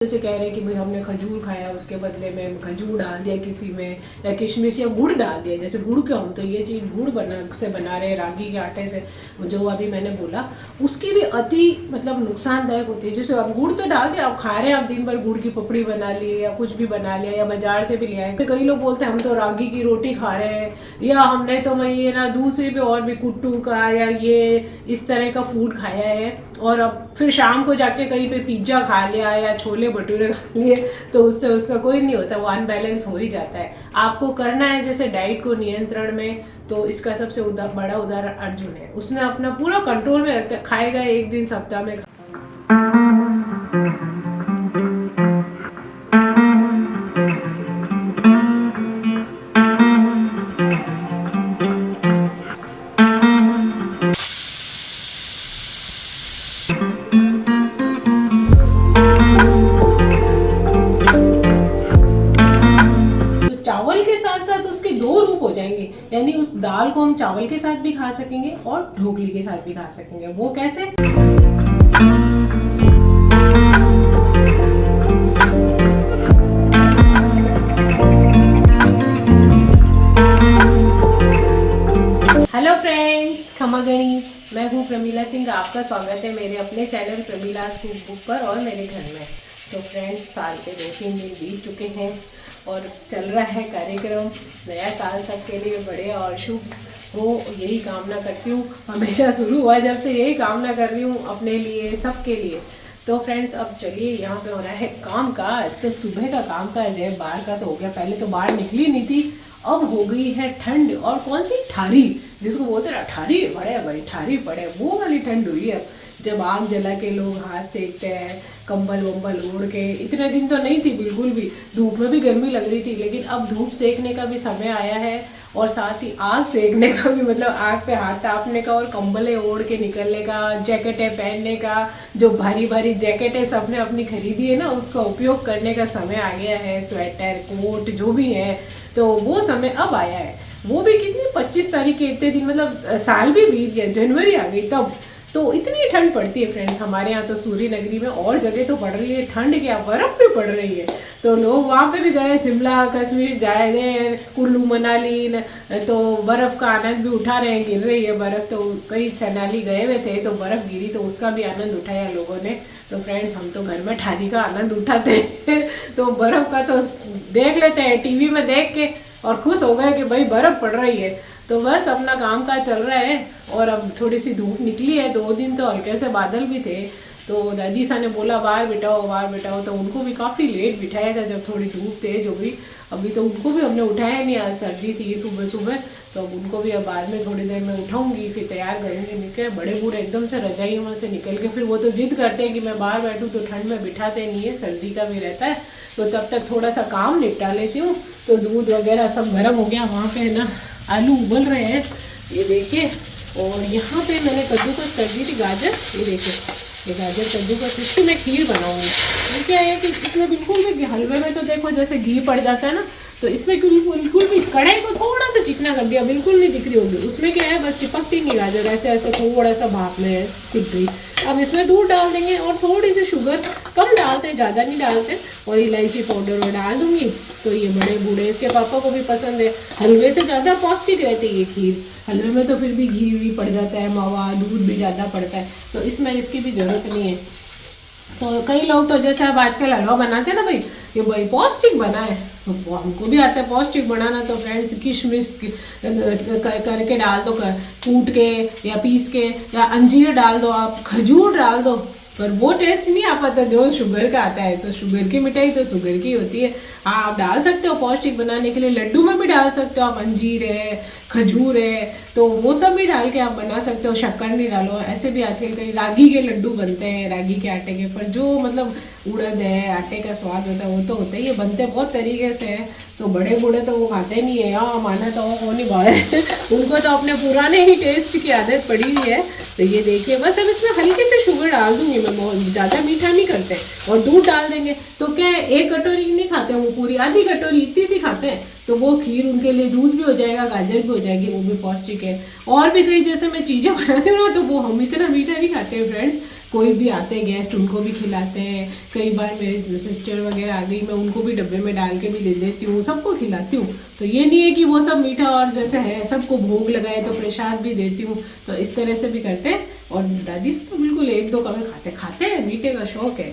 जैसे कह रहे हैं कि भाई हमने खजूर खाया, उसके बदले में खजूर डाल दिया किसी में, या किशमिश या गुड़ डाल दिया। जैसे गुड़ क्यों, हम तो ये चीज़ गुड़ बना रहे हैं रागी के आटे से, जो अभी मैंने बोला, उसकी भी अति मतलब नुकसानदायक होती है। जैसे अब गुड़ तो डाल दिया, आप खा रहे हैं, आप दिन भर गुड़ की पपड़ी बना ली या कुछ भी बना लिया या बाजार से भी लिया है। कई लोग बोलते हैं हम तो रागी की रोटी खा रहे हैं, या हमने तो मैं ये ना दूसरे भी और भी कुट्टू का या ये इस तरह का फूड खाया है, और अब फिर शाम को जाके कहीं पे पिज्ज़ा खा लिया या छोले भटूरे खा लिए, तो उससे उसका कोई नहीं होता, वो अनबैलेंस हो ही जाता है। आपको करना है जैसे डाइट को नियंत्रण में, तो इसका सबसे बड़ा उदाहरण अर्जुन है। उसने अपना पूरा कंट्रोल में रखता है, खाएगा एक दिन सप्ताह में। चावल के साथ साथ उसके दो रूप हो जाएंगे, यानी उस दाल को हम चावल के साथ भी खा सकेंगे और ढोकली के साथ भी खा सकेंगे। वो कैसे? हेलो फ्रेंड्स, खमागणी, मैं हूँ प्रमीला सिंह। आपका स्वागत है मेरे अपने चैनल प्रमीलाज कुक बुक पर और मेरे घर में। तो फ्रेंड्स, साल के 2-3 दिन बीत चुके हैं और चल रहा है कार्यक्रम। नया साल सबके लिए बढ़िया और शुभ हो, यही कामना करती हूँ। हमेशा शुरू हुआ जब से यही कामना कर रही हूँ अपने लिए, सबके लिए। तो फ्रेंड्स, अब चलिए, यहाँ पे हो रहा है काम काज। तो सुबह का काम काज है, बाहर का तो हो गया। पहले तो बाहर निकली नहीं थी, अब हो गई है ठंड। और कौन सी ठारी, जिसको बोलते हैं ठारी पड़े भाई, ठारी पड़े, वो वाली ठंड हुई है। जब आग जला के लोग हाथ सेकते हैं, कंबल वम्बल ओढ़ के। इतने दिन तो नहीं थी बिल्कुल भी, धूप में भी गर्मी लग रही थी, लेकिन अब धूप सेकने का भी समय आया है, और साथ ही आग सेकने का भी, मतलब आग पे हाथ तापने का और कंबलें ओढ़ के निकलने का, जैकेटें पहनने का। जो भारी भारी जैकेटें सबने अपनी खरीदी है ना, उसका उपयोग करने का समय आ गया है। स्वेटर, कोट जो भी है, तो वो समय अब आया है। वो भी कितनी 25 तारीख के, इतने दिन, मतलब साल भी बीत गया, जनवरी आ गई तब। तो इतनी ठंड पड़ती है फ्रेंड्स हमारे यहाँ तो, सूर्य नगरी में। और जगह तो पड़ रही है ठंड, क्या बर्फ भी पड़ रही है। तो लोग वहाँ पे भी गए, शिमला कश्मीर जाए गए, कुल्लू मनाली तो बर्फ़ का आनंद भी उठा रहे हैं। गिर रही है बर्फ़, तो कई सैलानी गए हुए थे तो बर्फ़ गिरी, तो उसका भी आनंद उठाया लोगों ने। तो फ्रेंड्स, हम तो घर में ठारी का आनंद उठाते हैं तो बर्फ़ का तो देख लेते हैं टीवी में देख के, और खुश हो गए कि भाई बर्फ़ पड़ रही है। तो बस अपना काम काज चल रहा है। और अब थोड़ी सी धूप निकली है, 2 दिन तो हल्के से बादल भी थे। तो दादी सा ने बोला बाहर बिठाओ, तो उनको भी काफ़ी लेट बिठाया था जब थोड़ी धूप तेज हो गई। अभी तो उनको भी हमने उठाया नहीं, आज सर्दी थी सुबह सुबह, तो अब उनको भी अब बाद में थोड़ी देर में उठाऊंगी, फिर तैयार करेंगे। निकले बड़े बूढ़े एकदम से रजाइयों में से निकल के, फिर वो तो जिद करते हैं कि मैं बाहर बैठूँ, तो ठंड में बिठाते नहीं है, सर्दी का भी रहता है। तो तब तक थोड़ा सा काम निपटा लेती हूँ। तो दूध वगैरह सब गर्म हो गया, वहाँ पे है ना आलू उबल रहे हैं, ये देखिए। और यहाँ पे मैंने कद्दूकस कर दी थी गाजर, ये देखिए, ये गाजर कद्दूकस, इसकी मैं खीर बनाऊंगी। ये क्या है कि इसमें बिल्कुल भी, हलवे में तो देखो जैसे घी पड़ जाता है ना, तो इसमें बिल्कुल भी, कढ़ाई को थोड़ा सा चिकना कर दिया, बिल्कुल नहीं दिख रही होगी। उसमें क्या है, बस चिपकती नहीं गाजर, ऐसे ऐसे थोड़ा सा भाप में सिक गई। अब इसमें दूध डाल देंगे और थोड़ी सी शुगर, कम डालते हैं, ज़्यादा नहीं डालते, और इलायची पाउडर में डाल दूंगी। तो ये बड़े बूढ़े, इसके पापा को भी पसंद है। हलवे से ज़्यादा पौष्टिक रहती है ये खीर। हलवे में तो फिर भी घी भी पड़ जाता है, मावा दूध भी ज़्यादा पड़ता है, तो इसमें इसकी भी ज़रूरत नहीं है। तो कई लोग तो जैसे अब आजकल हलवा बनाते हैं ना भाई, कि भाई पौष्टिक बना है, तो हमको भी आता है पौष्टिक बनाना। तो फ्रेंड्स, किशमिश करके डाल दो, कूट के या पीस के, या अंजीर डाल दो, आप खजूर डाल दो, पर वो टेस्ट नहीं आ पाता जो शुगर का आता है। तो शुगर की मिठाई तो शुगर की होती है। हाँ, आप डाल सकते हो पौष्टिक बनाने के लिए, लड्डू में भी डाल सकते हो आप, अंजीर है, खजूर है, तो वो सब भी डाल के आप बना सकते हो। शक्कर नहीं डालो, ऐसे भी आजकल कई रागी के लड्डू बनते हैं, रागी के आटे के, पर जो मतलब उड़द है, आटे का स्वाद होता है वो तो होता ही है, बनते बहुत तरीके से हैं। तो बड़े बूढ़े तो वो खाते नहीं है, हाँ माना तो वो नहीं भाए उनको तो अपने पुराने ही टेस्ट की आदत पड़ी हुई है। तो ये देखिए, बस अब इसमें हल्के से शुगर डाल दूंगी मैं, बहुत ज़्यादा मीठा नहीं करते, और दूध डाल देंगे। तो क्या है, 1 कटोरी नहीं खाते वो, पूरी आधी कटोरी इतनी सी खाते हैं। तो वो खीर उनके लिए, दूध भी हो जाएगा, गाजर भी हो जाएगी, वो भी पौष्टिक है। और भी कई जैसे मैं चीज़ें बनाती हूँ ना, तो वो हम इतना मीठा नहीं खाते हैं फ्रेंड्स, कोई भी आते हैं गेस्ट उनको भी खिलाते हैं। कई बार मेरी सिस्टर वगैरह आ गई, मैं उनको भी डब्बे में डाल के भी दे देती हूँ, सबको खिलाती हूँ। तो ये नहीं है कि वो सब मीठा और जैसे है सबको भोग लगाए तो प्रसाद भी देती हूँ, तो इस तरह से भी करते हैं। और दादी तो बिल्कुल 1-2 कभी खाते हैं, मीठे का शौक है।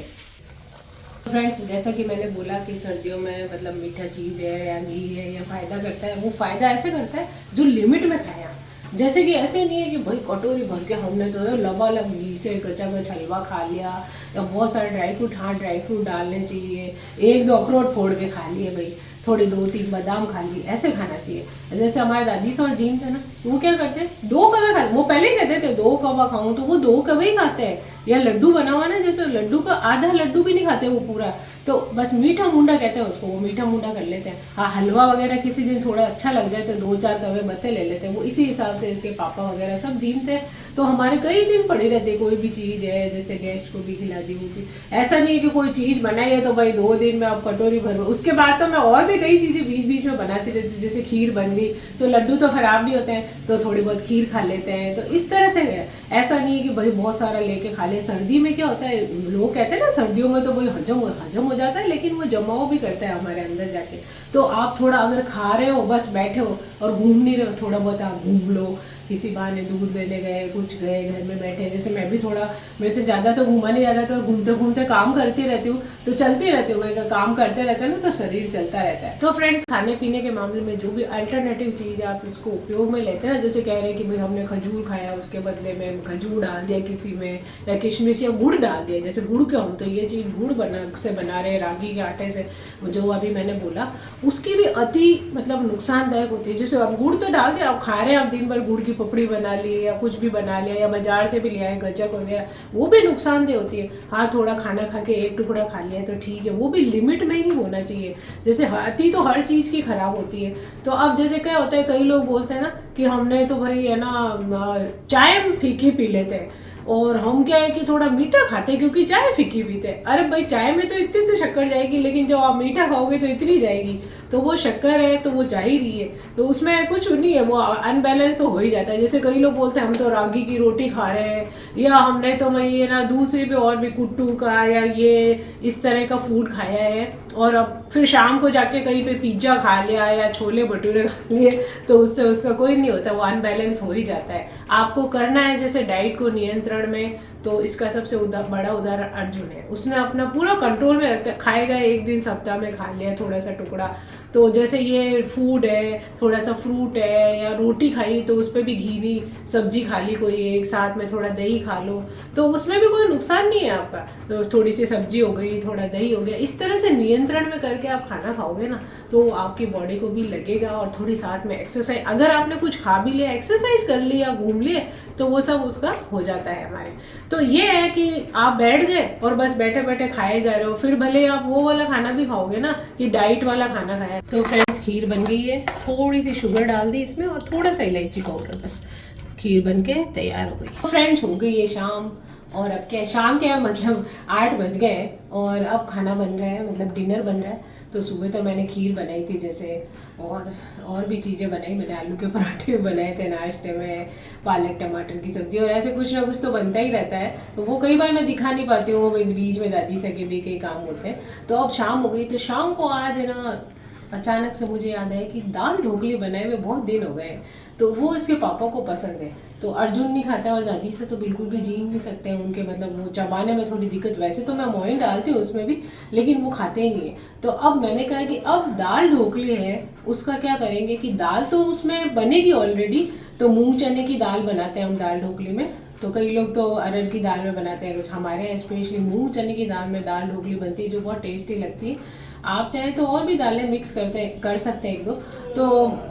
फ्रेंड्स, जैसा कि मैंने बोला कि सर्दियों में मतलब मीठा चीज़ है या घी है या फ़ायदा करता है, वो फ़ायदा ऐसे करता है जो लिमिट में खाया। जैसे कि ऐसे नहीं है कि भाई कटोरी भर के हमने तो लबालब घी से गचागच हलवा खा लिया, या बहुत सारे ड्राई फ्रूट, हाँ ड्राई फ्रूट डालने चाहिए, 1-2 अखरोट फोड़ के खा लिए भाई, थोड़ी 2-3 बादाम खा ली, ऐसे खाना चाहिए। जैसे हमारे दादी से और जीन थे ना, वो क्या करते हैं 2 कवे खाते, वो पहले ही कहते थे 2 कवा खाऊं, तो वो 2 कवे ही खाते हैं। या लड्डू बना हुआ ना, जैसे लड्डू का आधा लड्डू भी नहीं खाते वो पूरा, तो बस मीठा मुंडा कहते हैं उसको, वो मीठा मुंडा कर लेते हैं। हाँ, हलवा वगैरह किसी दिन थोड़ा अच्छा लग जाए तो 2-4 कवे बत्ते ले लेते हैं, वो इसी हिसाब से इसके पापा वगैरह सब जीनते हैं। तो हमारे कई दिन पड़ी रहती है, कोई भी चीज़ है जैसे गेस्ट को भी खिला दी, वो भी ऐसा नहीं है कि कोई चीज़ बनाई है तो भाई 2 दिन में आप कटोरी भर। उसके बाद तो मैं और भी कई चीज़ें बीच बीच में बनाती रहती हूँ, जैसे खीर बन गई तो लड्डू तो खराब नहीं होते हैं, तो थोड़ी बहुत खीर खा लेते हैं। तो इस तरह से है, ऐसा नहीं है कि भाई बहुत सारा लेके खा ले। सर्दी में क्या होता है, लोग कहते हैं ना सर्दियों में तो भाई हजम हो जाता है, लेकिन वो जमाव भी करता है हमारे अंदर जाके। तो आप थोड़ा अगर खा रहे हो, बस बैठे हो और घूम नहीं रहे हो, थोड़ा बहुत आप घूम लो, किसी बहाने दूध देने गए, कुछ गए, घर में बैठे। जैसे मैं भी थोड़ा, मेरे से ज़्यादा तो घूमा नहीं जाता, तो घूमते घूमते काम करती रहती हूँ, तो चलती रहती हूँ। मैं काम करते रहते हैं ना तो शरीर चलता रहता है। तो फ्रेंड्स, खाने पीने के मामले में जो भी अल्टरनेटिव चीज़ आप इसको उपयोग में लेते हैं ना, जैसे कह रहे हैं कि भाई हमने खजूर खाया, उसके बदले में खजूर डाल दिया किसी में, या किशमिश या गुड़ डाल दिया। जैसे गुड़ क्यों, हम तो ये चीज़ गुड़ से बना रहे हैं, रागी के आटे से, जो अभी मैंने बोला, उसकी भी अति मतलब नुकसानदायक होती है। जैसे अब गुड़ तो डाल दिया, आप खा रहे हैं, आप दिन भर गुड़ की पपड़ी बना ली या कुछ भी बना लिया, या बाजार से भी लिया है गज्जक वगैरह, वो भी नुकसानदेह होती है। हाँ, थोड़ा खाना खा के 1 टुकड़ा खा लिया तो ठीक है, वो भी लिमिट में ही होना चाहिए। जैसे अति तो हर चीज़ की खराब होती है। तो अब जैसे क्या होता है, कई लोग बोलते हैं ना कि हमने तो भाई है ना चाय फीकी पी लेते हैं, और हम क्या है कि थोड़ा मीठा खाते हैं क्योंकि चाय फीकी पीते हैं। अरे भाई, चाय में तो इतनी सी शक्कर जाएगी, लेकिन जब आप मीठा खाओगे तो इतनी जाएगी, तो वो शक्कर है तो वो जा ही रही है, तो उसमें कुछ नहीं है, वो अनबैलेंस तो हो ही जाता है। जैसे कई लोग बोलते हैं हम तो रागी की रोटी खा रहे हैं, या हमने तो भाई ये ना दूसरे पे और भी कुट्टू का या ये इस तरह का फूड खाया है, और अब फिर शाम को जाके कहीं पे पिज्ज़ा खा लिया या छोले भटूरे खा लिए, तो उससे उसका कोई नहीं होता, वो अनबैलेंस हो ही जाता है। आपको करना है जैसे डाइट को नियंत्रण में, तो इसका सबसे बड़ा उदाहरण अर्जुन है। उसने अपना पूरा कंट्रोल में रखता है, खाएगा 1 दिन सप्ताह में खा लिया थोड़ा सा टुकड़ा, तो जैसे ये फूड है, थोड़ा सा फ्रूट है या रोटी खाई तो उस पर भी घी सब्जी खा ली कोई एक, साथ में थोड़ा दही खा लो, तो उसमें भी कोई नुकसान नहीं है आपका। तो थोड़ी सी सब्जी हो गई, थोड़ा दही हो गया, इस तरह से नियंत्रण में करके आप खाना खाओगे ना, तो आपकी बॉडी को भी लगेगा। और थोड़ी साथ में एक्सरसाइज, अगर आपने कुछ खा भी लिया, एक्सरसाइज कर लिया, घूम लिए, तो वो सब उसका हो जाता है हमारे। तो ये है कि आप बैठ गए और बस बैठे बैठे खाए जा रहे हो, फिर भले आप वो वाला खाना भी खाओगे ना कि डाइट वाला खाना खाया। तो फ्रेंड्स, खीर बन गई है, थोड़ी सी शुगर डाल दी इसमें और थोड़ा सा इलायची पाउडर, बस खीर बन के तैयार हो गई। तो फ्रेंड्स, हो गई है शाम, और अब क्या शाम क्या मतलब 8 बज गए हैं, और अब खाना बन रहा है, मतलब डिनर बन रहा है। तो सुबह तो मैंने खीर बनाई थी जैसे, और भी चीज़ें बनाई मैंने, आलू के पराठे भी बनाए थे नाश्ते में, पालक टमाटर की सब्ज़ी, और ऐसे कुछ ना कुछ तो बनता ही रहता है। तो वो कई बार मैं दिखा नहीं पाती हूँ, बीच में दादी से के भी कई काम होते हैं। तो अब शाम हो गई, तो शाम को आज है ना अचानक से मुझे याद आया कि दाल ढोकली बनाए हुए बहुत दिन हो गए हैं, तो वो इसके पापा को पसंद है। तो अर्जुन नहीं खाता, और दादी से तो बिल्कुल भी जीन नहीं सकते हैं, उनके मतलब वो चबाने में थोड़ी दिक्कत, वैसे तो मैं मोइन डालती हूँ उसमें भी, लेकिन वो खाते ही नहीं है। तो अब मैंने कहा कि अब दाल ढोकली है, उसका क्या करेंगे कि दाल तो उसमें बनेगी ऑलरेडी, तो मूंग चने की दाल बनाते हैं हम दाल ढोकली में। तो कई लोग तो अरहर की दाल में बनाते हैं, कुछ हमारे यहाँ स्पेशली मूंग चने की दाल में दाल ढोकली बनती है, जो बहुत टेस्टी लगती है। आप चाहे तो और भी दालें मिक्स कर सकते हैं 1-2। तो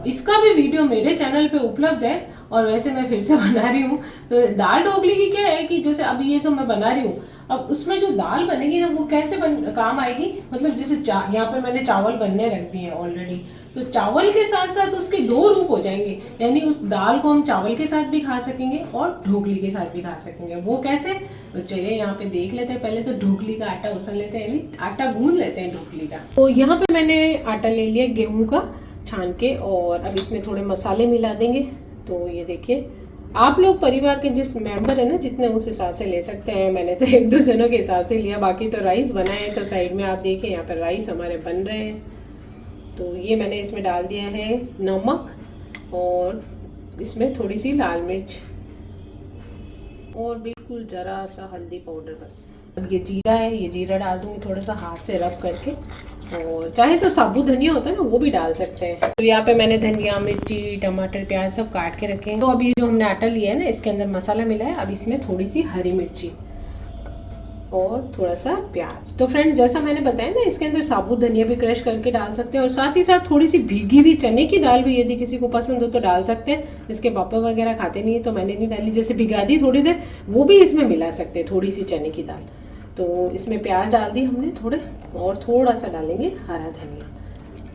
इसका भी वीडियो मेरे चैनल पे उपलब्ध है, और वैसे मैं फिर से बना रही हूँ। तो दाल ढोकली की क्या है कि जैसे अभी ये सब मैं बना रही हूँ, अब उसमें जो दाल बनेगी ना वो कैसे काम आएगी, मतलब जैसे यहाँ पे मैंने चावल बनने रख दिए हैं ऑलरेडी, तो चावल के साथ साथ उसके 2 रूप हो जाएंगे, यानी उस दाल को हम चावल के साथ भी खा सकेंगे और ढोकली के साथ भी खा सकेंगे। वो कैसे, तो चलिए यहाँ पे देख लेते हैं। पहले तो ढोकली का आटा उसल लेते हैं, यानी आटा गूंद लेते हैं ढोकली का। तो यहाँ पे मैंने आटा ले लिया गेहूँ का छान के, और अब इसमें थोड़े मसाले मिला देंगे। तो ये देखिए आप लोग परिवार के जिस मेंबर है ना, जितने उस हिसाब से ले सकते हैं। मैंने तो 1-2 जनों के हिसाब से लिया, बाकी तो राइस बनाए। तो साइड में आप देखिए यहाँ पर राइस हमारे बन रहे हैं। तो ये मैंने इसमें डाल दिया है नमक, और इसमें थोड़ी सी लाल मिर्च, और बिल्कुल ज़रा सा हल्दी पाउडर बस। अब ये जीरा है, ये जीरा डाल दूँगी थोड़ा सा हाथ से रब करके, और चाहे तो साबुत धनिया होता है ना, वो भी डाल सकते हैं। तो यहाँ पे मैंने धनिया, मिर्ची, टमाटर, प्याज सब काट के रखे हैं। तो अब ये जो हमने आटा लिया है ना, इसके अंदर मसाला मिला है। अब इसमें थोड़ी सी हरी मिर्ची और थोड़ा सा प्याज। तो फ्रेंड्स, जैसा मैंने बताया ना, इसके अंदर साबुत धनिया भी क्रश करके डाल सकते हैं, और साथ ही साथ थोड़ी सी भीगी हुई चने की दाल भी यदि किसी को पसंद हो तो डाल सकते हैं। इसके पापा वगैरह खाते नहीं है तो मैंने नहीं डाली। जैसे भिगा दी थोड़ी देर, वो भी इसमें मिला सकते हैं, थोड़ी सी चने की दाल। तो इसमें प्याज डाल दी हमने थोड़े, और थोड़ा सा डालेंगे हरा धनिया।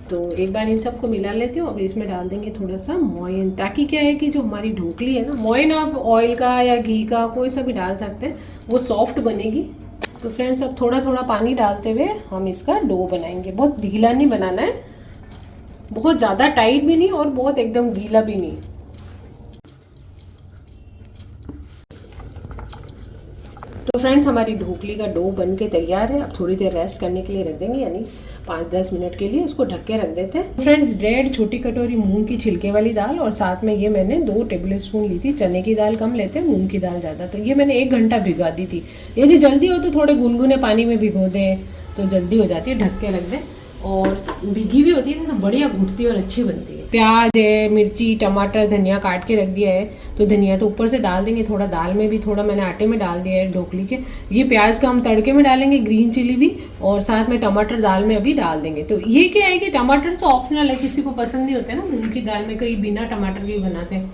तो एक बार इन सबको मिला लेती हूँ। अब इसमें डाल देंगे थोड़ा सा मोयन, ताकि क्या है कि जो हमारी ढोकली है ना, मोयन आप ऑयल का या घी का कोई सा भी डाल सकते हैं, वो सॉफ्ट बनेगी। तो फ्रेंड्स, अब थोड़ा थोड़ा पानी डालते हुए हम इसका डो बनाएंगे। बहुत ढीला नहीं बनाना है, बहुत ज़्यादा टाइट भी नहीं और बहुत एकदम गीला भी नहीं। तो फ्रेंड्स, हमारी ढोकली का डो बन के तैयार है। अब थोड़ी देर रेस्ट करने के लिए रख देंगे, यानी 5-10 मिनट के लिए इसको ढक के रख देते हैं। फ्रेंड्स, 1.5 छोटी कटोरी मूंग की छिलके वाली दाल, और साथ में ये मैंने 2 टेबल स्पून ली थी। चने की दाल कम लेते हैं, मूंग की दाल ज़्यादा। तो ये मैंने 1 घंटा भिगा दी थी। यदि जल्दी हो तो थोड़े गुनगुने पानी में भिगो दें तो जल्दी हो जाती है, ढक के रख दें। और भीगी भी होती है ना, बढ़िया घुटती है और अच्छी बनती है। प्याज है, मिर्ची, टमाटर, धनिया काट के रख दिया है। तो धनिया तो ऊपर से डाल देंगे, थोड़ा दाल में भी, थोड़ा मैंने आटे में डाल दिया है ढोकली के। ये प्याज का हम तड़के में डालेंगे, ग्रीन चिली भी, और साथ में टमाटर दाल में अभी डाल देंगे। तो ये क्या है कि टमाटर तो ऑप्शनल है, किसी को पसंद नहीं होते ना मूंग की दाल में, कई बिना टमाटर के बनाते हैं।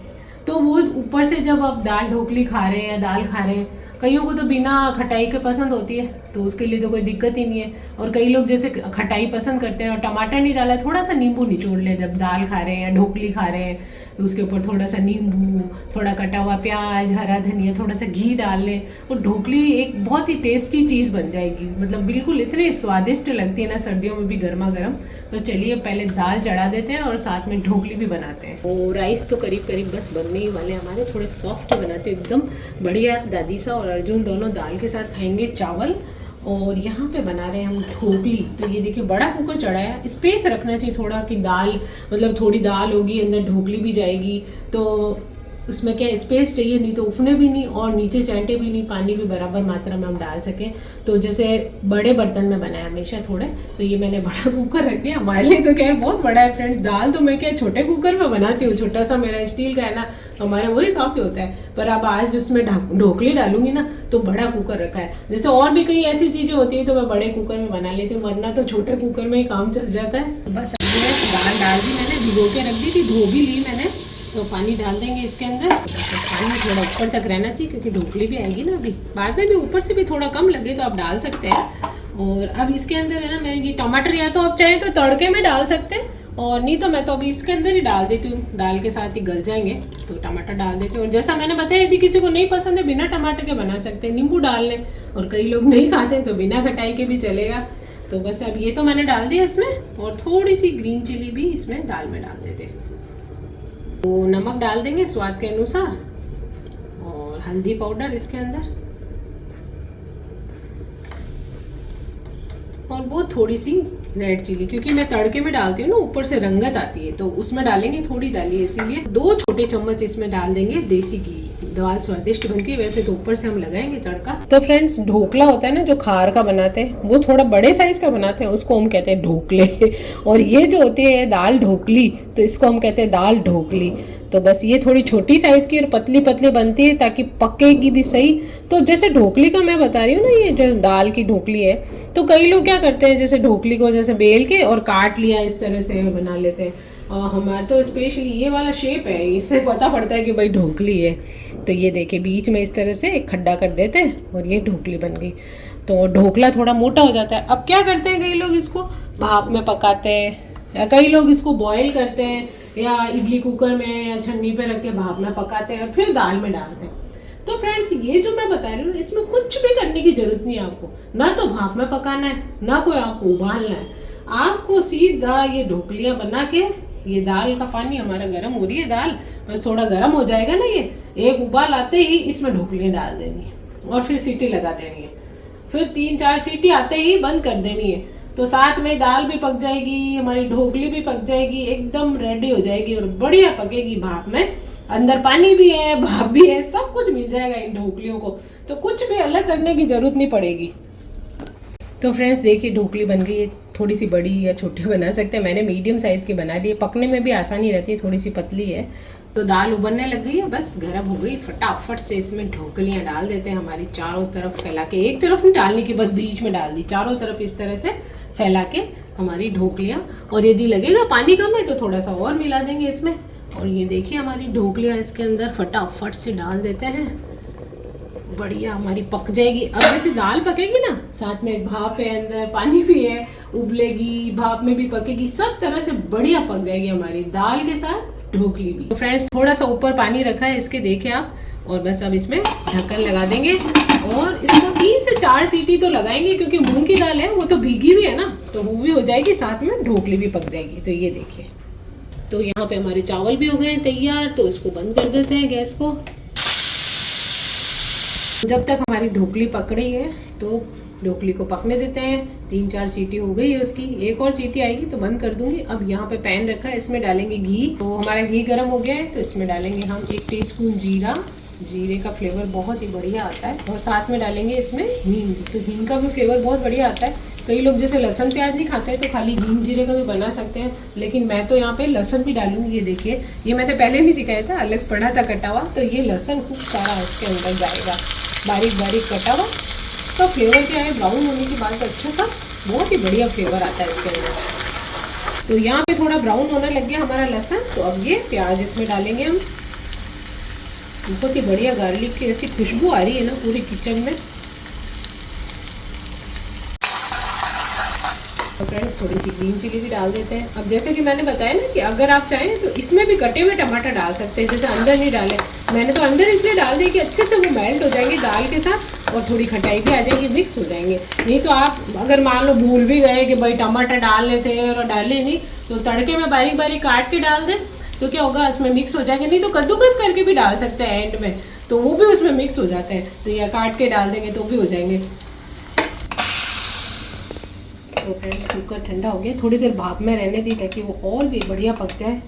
तो वो ऊपर से जब आप दाल ढोकली खा रहे हैं या दाल खा रहे हैं, कईयों को तो बिना खटाई के पसंद होती है, तो उसके लिए तो कोई दिक्कत ही नहीं है। और कई लोग जैसे खटाई पसंद करते हैं और टमाटर नहीं डाला, थोड़ा सा नींबू निचोड़ ले जब दाल खा रहे हैं या ढोकली खा रहे हैं, तो उसके ऊपर थोड़ा सा नींबू, थोड़ा कटा हुआ प्याज, हरा धनिया, थोड़ा सा घी डाल लें, और ढोकली एक बहुत ही टेस्टी चीज़ बन जाएगी। मतलब बिल्कुल इतनी स्वादिष्ट लगती है ना, सर्दियों में भी गर्मा गर्म। तो चलिए पहले दाल चढ़ा देते हैं और साथ में ढोकली भी बनाते हैं। और राइस तो करीब करीब बस बनने ही वाले हमारे, थोड़े सॉफ्ट बनाते हैं एकदम बढ़िया। दादी सा और अर्जुन दोनों दाल के साथ खाएंगे चावल, और यहाँ पे बना रहे हैं हम ढोकली। तो ये देखिए बड़ा कुकर चढ़ाया, स्पेस रखना चाहिए थोड़ा, कि दाल मतलब थोड़ी दाल होगी अंदर, ढोकली भी जाएगी, तो उसमें क्या स्पेस चाहिए, नहीं तो उफने भी नहीं और नीचे चैंटे भी नहीं, पानी भी बराबर मात्रा में हम डाल सकें। तो जैसे बड़े बर्तन में बनाया हमेशा थोड़े, तो ये मैंने बड़ा कुकर रख दिया। हमारे लिए तो क्या है बहुत बड़ा है फ्रेंड्स, दाल तो मैं क्या छोटे कुकर में बनाती हूँ, छोटा सा मेरा स्टील का है ना, हमारा वही काफ़ी होता है। पर अब आज जिसमें ढोकली डालूंगी ना, तो बड़ा कुकर रखा है। जैसे और भी कई ऐसी चीज़ें होती है तो मैं बड़े कुकर में बना लेती हूँ, वरना तो छोटे कुकर में ही काम चल जाता है। तो बस दाल डाल दी मैंने, भिगो के रख दी थी, धो भी ली मैंने। तो पानी डाल देंगे इसके अंदर। तो पानी थोड़ा ऊपर तक रहना चाहिए, क्योंकि ढोकली भी आएगी ना अभी, बाद में भी ऊपर से भी थोड़ा कम लगे तो आप डाल सकते हैं। और अब इसके अंदर है ना, मैं ये टमाटर या तो आप चाहें तो तड़के में डाल सकते हैं, और नहीं तो मैं तो अभी इसके अंदर ही डाल देती हूँ, दाल के साथ ही गल जाएंगे। तो टमाटर डाल देती हूँ, और जैसा मैंने बताया यदि किसी को नहीं पसंद है बिना टमाटर के बना सकते हैं, नींबू डाल लें। और कई लोग नहीं खाते तो बिना खटाई के भी चलेगा। तो बस अब ये तो मैंने डाल दिया इसमें, और थोड़ी सी ग्रीन चिली भी इसमें दाल में डाल देते हैं। तो नमक डाल देंगे स्वाद के अनुसार, और हल्दी पाउडर इसके अंदर, और वो थोड़ी सी रेड चिली, क्योंकि मैं तड़के में डालती हूँ ना, ऊपर से रंगत आती है, तो उसमें डालेंगे, थोड़ी डालिए इसीलिए। 2 छोटे चम्मच इसमें डाल देंगे देसी घी। दाल स्वादिष्ट बनती है, वैसे तो ऊपर से हम लगाएंगे तड़का। तो फ्रेंड्स, ढोकला होता है ना जो खार का बनाते हैं, वो थोड़ा बड़े साइज का बनाते हैं, उसको हम कहते हैं ढोकले। और ये जो होती है दाल ढोकली, तो इसको हम कहते हैं दाल ढोकली। तो बस ये थोड़ी छोटी साइज की और पतली पतली बनती है, ताकि पकेगी भी सही। तो जैसे ढोकली का मैं बता रही हूँ ना, ये जो दाल की ढोकली है, तो कई लोग क्या करते हैं, जैसे ढोकली को जैसे बेल के और काट लिया, इस तरह से बना लेते हैं। हमारा तो स्पेशली ये वाला शेप है, इससे पता पड़ता है कि भाई ढोकली है। तो ये देखिए बीच में इस तरह से एक खड्डा कर देते हैं, और ये ढोकली बन गई। तो ढोकला थोड़ा मोटा हो जाता है। अब क्या करते हैं, कई लोग इसको भाप में पकाते हैं, या कई लोग इसको बॉईल करते हैं, या इडली कुकर में या छन्नी पे रख के भाप में पकाते हैं, फिर दाल में डालते हैं। तो फ्रेंड्स, ये जो मैं बता रही हूँ, इसमें कुछ भी करने की जरूरत नहीं है आपको, ना तो भाप में पकाना है, ना कोई आपको उबालना है। आपको सीधा ये ढोकलियाँ बना के ये दाल का पानी हमारा गर्म हो रही है, दाल बस थोड़ा गर्म हो जाएगा ना, ये एक उबाल आते ही इसमें ढोकलियाँ डाल देनी है और फिर सीटी लगा देनी है। फिर 3-4 सीटी आते ही बंद कर देनी है। तो साथ में दाल भी पक जाएगी, हमारी ढोकली भी पक जाएगी, एकदम रेडी हो जाएगी और बढ़िया पकेगी भाप में। अंदर पानी भी है, भाप भी है, सब कुछ मिल जाएगा इन ढोकलियों को, तो कुछ भी अलग करने की जरूरत नहीं पड़ेगी। तो फ्रेंड्स देखिए ढोकली बन गई है। थोड़ी सी बड़ी या छोटी बना सकते हैं, मैंने मीडियम साइज़ की बना ली है, पकने में भी आसानी रहती है, थोड़ी सी पतली है। तो दाल उबलने लग गई है, बस गर्म हो गई। फटाफट से इसमें ढोकलियाँ डाल देते हैं, हमारी चारों तरफ फैला के। एक तरफ नहीं डालनी की, बस बीच में डाल दी, चारों तरफ इस तरह से फैला के हमारी ढोकलियाँ। और यदि लगेगा पानी कम है तो थोड़ा सा और मिला देंगे इसमें। और ये देखिए हमारी ढोकलियाँ इसके अंदर फटाफट से डाल देते हैं, बढ़िया हमारी पक जाएगी। अब जैसे दाल पकेगी ना, साथ में भाप है, अंदर पानी भी है, उबलेगी, भाप में भी पकेगी, सब तरह से बढ़िया पक जाएगी हमारी दाल के साथ ढोकली भी। तो फ्रेंड्स थोड़ा सा ऊपर पानी रखा है इसके, देखिए आप। और बस अब इसमें ढक्कन लगा देंगे और इसको 3 से 4 सीटी तो लगाएंगे, क्योंकि मूंग की दाल है वो तो भीगी भी है ना, तो वो भी हो जाएगी, साथ में ढोकली भी पक जाएगी। तो ये देखिए, तो यहाँ पे हमारे चावल भी हो गए हैं तैयार। तो इसको बंद कर देते हैं गैस को। जब तक हमारी ढोकली पक रही है तो ढोकली को पकने देते हैं। 3-4 सीटी हो गई है उसकी, एक और सीटी आएगी तो बंद कर दूंगी। अब यहाँ पे पैन रखा है, इसमें डालेंगे घी। तो हमारा घी गर्म हो गया है, तो इसमें डालेंगे हम 1 टीस्पून जीरा। जीरे का फ्लेवर बहुत ही बढ़िया आता है। और साथ में डालेंगे इसमें हींग, तो हींग का भी फ्लेवर बहुत बढ़िया आता है। कई लोग जैसे लहसुन प्याज नहीं खाते हैं तो खाली हींग जीरे का भी बना सकते हैं, लेकिन मैं तो यहाँ पे लहसुन भी डालूंगी। ये देखिए, ये मैंने पहले नहीं दिखाया था, अलग पड़ा था कटा हुआ। तो ये लहसुन खूब सारा इसके अंदर जाएगा, बारीक बारीक कटा हुआ। इसका फ्लेवर क्या है, ब्राउन होने के बाद अच्छा सा बहुत ही बढ़िया फ्लेवर आता है इसके अंदर। तो यहाँ पे थोड़ा ब्राउन होने लग गया हमारा लहसुन। तो अब ये प्याज इसमें डालेंगे हम। बहुत ही बढ़िया गार्लिक की ऐसी खुशबू आ रही है ना पूरी किचन में। तो फ्रेंड्स थोड़ी सी ग्रीन चिली भी डाल देते हैं। अब जैसे कि मैंने बताया ना कि अगर आप चाहें तो इसमें भी कटे हुए टमाटर डाल सकते हैं, जैसे अंदर नहीं डाले। मैंने तो अंदर इसलिए डाल दिए कि अच्छे से वो मेल्ट हो जाएंगे दाल के साथ और थोड़ी खटाई भी आ जाएगी, मिक्स हो जाएंगे। नहीं तो आप अगर मान लो भूल भी गए कि भाई टमाटर डालने थे और डाले नहीं, तो तड़के में बारीक बारीक काट के डाल दें, तो क्या होगा, इसमें मिक्स हो जाएंगे। नहीं तो कद्दूकस करके भी डाल सकते हैं एंड में, तो वो भी उसमें मिक्स हो जाते हैं। तो या काट के डाल देंगे तो भी हो जाएंगे। तो फ्रेंड्स कुकर ठंडा हो गया, थोड़ी देर भाप में रहने दी ताकि वो और भी बढ़िया पक जाए।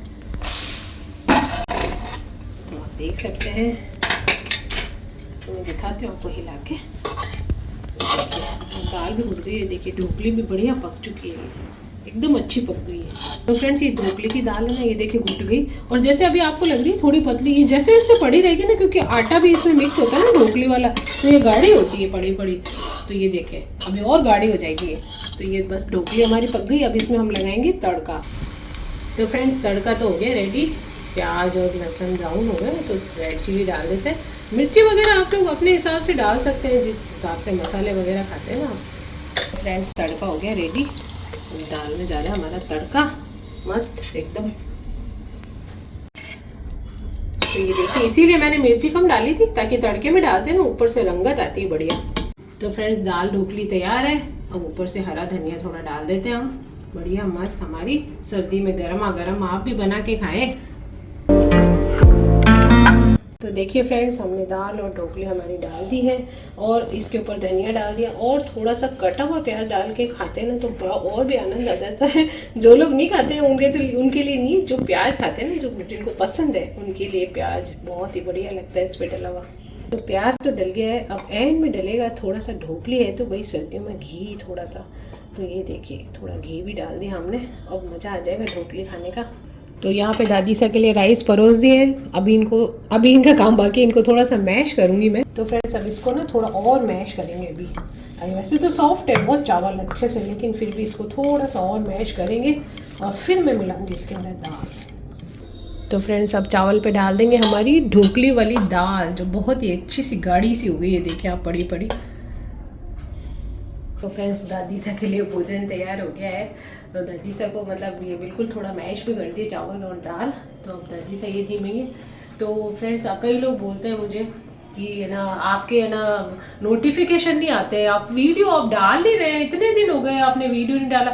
तो आप देख सकते हैं, तो मैं दिखाती हूँ आपको हिला के। दाल भी उड़ गई है, देखिए ढोकली भी बढ़िया पक चुकी है, एकदम अच्छी पक गई है। तो फ्रेंड्स ये ढोकली की दाल है ना, ये देखिए घुट गई। और जैसे अभी आपको लग रही है थोड़ी पतली, ये जैसे जैसे पड़ी रहेगी ना, क्योंकि आटा भी इसमें मिक्स होता है ना ढोकली वाला, तो ये गाढ़ी होती है पड़ी पड़ी। तो ये देखिए अभी और गाढ़ी हो जाएगी ये। तो ये बस ढोकली हमारी पक गई। अब इसमें हम लगाएंगे तड़का। तो फ्रेंड्स तड़का तो हो गया रेडी, प्याज और लहसुन ब्राउन हो गए। तो रेड चिली डाल देते हैं, मिर्ची वगैरह आप लोग अपने हिसाब से डाल सकते हैं, जिस हिसाब से मसाले वगैरह खाते हैं ना। तो फ्रेंड्स तड़का हो गया रेडी, दाल में जा रहा है हमारा तड़का मस्त एकदम। तो ये देखिए, इसीलिए मैंने मिर्ची कम डाली थी ताकि तड़के में डालते हैं ना ऊपर से रंगत आती है बढ़िया। तो फ्रेंड्स दाल ढोकली तैयार है। अब ऊपर से हरा धनिया थोड़ा डाल देते हैं हम, बढ़िया मस्त हमारी सर्दी में गर्मा गर्म आप भी बना के खाएं। तो देखिए फ्रेंड्स, हमने दाल और ढोकली हमारी डाल दी है और इसके ऊपर धनिया डाल दिया और थोड़ा सा कटा हुआ प्याज डाल के खाते हैं ना तो बड़ा और भी आनंद आ जाता है। जो लोग नहीं खाते हैं उनके लिए नहीं, जो प्याज खाते हैं ना, जो जिनको पसंद है उनके लिए प्याज बहुत ही बढ़िया लगता है इस पर डला हुआ। तो प्याज तो डल गया है, अब एंड में डलेगा थोड़ा सा ढोकली है तो भाई सर्दियों में घी थोड़ा सा। तो ये देखिए थोड़ा घी भी डाल दिया हमने, अब मज़ा आ जाएगा ढोकली खाने का। तो यहाँ पे दादी सा के लिए राइस परोस दिए हैं। अभी इनका काम बाकी, इनको थोड़ा सा मैश करूँगी मैं। तो फ्रेंड्स अब इसको ना थोड़ा और मैश करेंगे अभी। वैसे तो सॉफ्ट है बहुत चावल अच्छे से, लेकिन फिर भी इसको थोड़ा सा और मैश करेंगे और फिर मैं मिलाऊंगी इसके अंदर दाल। तो फ्रेंड्स अब चावल पे डाल देंगे हमारी ढोकली वाली दाल, जो बहुत ही अच्छी सी गाढ़ी सी हो गई है, देखिए आप पड़ी पड़ी। तो फ्रेंड्स दादी सा के लिए भोजन तैयार हो गया है। तो दादी सा को मतलब ये बिल्कुल थोड़ा मैश भी कर दिए चावल और दाल। तो अब दादी सा ये जिमेंगे। तो फ्रेंड्स कई लोग बोलते हैं मुझे कि है ना आपके है ना नोटिफिकेशन नहीं आते, आप वीडियो आप डाल नहीं रहे, इतने दिन हो गए आपने वीडियो नहीं डाला।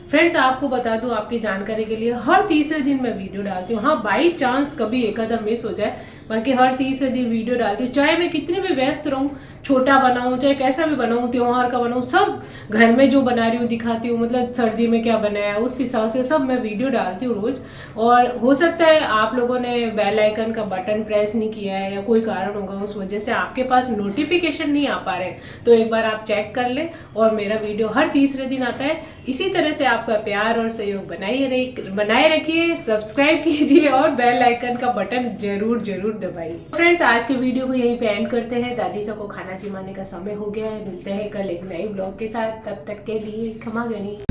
फ्रेंड्स आपको बता दूं आपकी जानकारी के लिए, हर तीसरे दिन मैं वीडियो डालती हूँ। हाँ, बाई चांस कभी एक आधा मिस हो जाए, बाकी हर तीसरे दिन वीडियो डालती हूँ। चाहे मैं कितने भी व्यस्त रहूँ, छोटा बनाऊँ चाहे कैसा भी बनाऊँ, त्योहार का बनाऊँ, सब घर में जो बना रही हूँ दिखाती हूँ। मतलब सर्दी में क्या बनाया उस हिसाब से सब मैं वीडियो डालती हूँ रोज। और हो सकता है आप लोगों ने बेल आइकन का बटन प्रेस नहीं किया है या कोई कारण होगा उस वजह से आपके पास नोटिफिकेशन नहीं आ पा रहे, तो एक बार आप चेक कर लें। और मेरा वीडियो हर तीसरे दिन आता है। इसी तरह से आपका प्यार और सहयोग बनाए रखिए, सब्सक्राइब कीजिए और बेल आइकन का बटन जरूर जरूर दबाइए। फ्रेंड्स आज के वीडियो को यहीं पे एंड करते हैं। दादी सबको खाना चिमाने का समय हो गया है। मिलते हैं कल एक नए ब्लॉग के साथ, तब तक के लिए खमा गणी।